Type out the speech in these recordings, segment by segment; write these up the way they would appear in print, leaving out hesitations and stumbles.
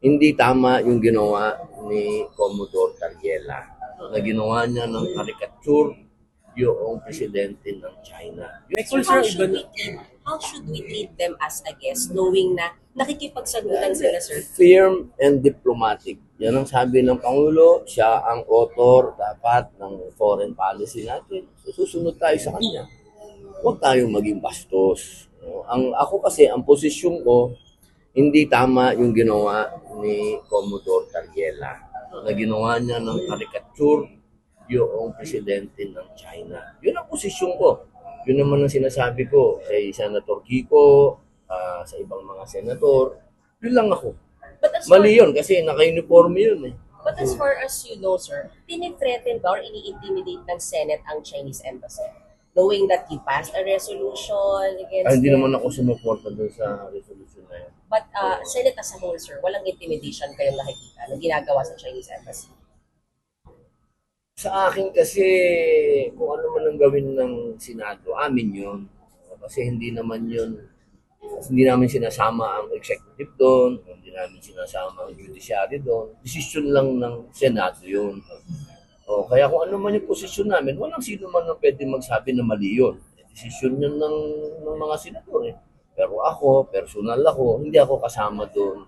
Hindi tama yung ginawa ni Commodore Tariela na ginawa niya ng caricature yung presidente ng China. So how should we treat them as a guest knowing na nakikipagsagutan sila, sir? Firm and diplomatic. Yan ang sabi ng Pangulo, siya ang author dapat ng foreign policy natin. So, susunod tayo sa kanya. Huwag tayong maging bastos. Ako kasi, ang posisyon ko, hindi tama yung ginawa ni Commodore Tariela na ginawa niya ng caricature yung presidente ng China. Yun ang posisyon ko. Yun naman ang sinasabi ko kay Senator Kiko, sa ibang mga senator. Yun lang ako. Mali yun kasi naka-uniforme yun eh. But as far as you know, sir, tinithreaten ba or ini-intimidate ng Senate ang Chinese embassy? Knowing that he passed a resolution against Hindi them. naman ako sumuporta doon sa resolution na yun. But Senate as a whole, sir, walang intimidation kayong nakikita na ginagawa sa Chinese embassy. Sa akin kasi, kung ano man ang gawin ng Senado, amin yun. Kasi hindi namin sinasama ang executive doon, hindi namin sinasama ang judiciary doon. Desisyon lang ng Senado yun. Kaya kung ano man yung posisyon namin, walang sino man na pwede magsabi na mali yun. Desisyon yun ng mga senador eh. Pero ako, personal ako, hindi ako kasama doon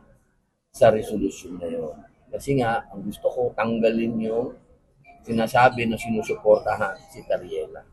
sa resolution na yun. Kasi nga, ang gusto ko tanggalin yung sinasabi na sinusuportahan si Tariela.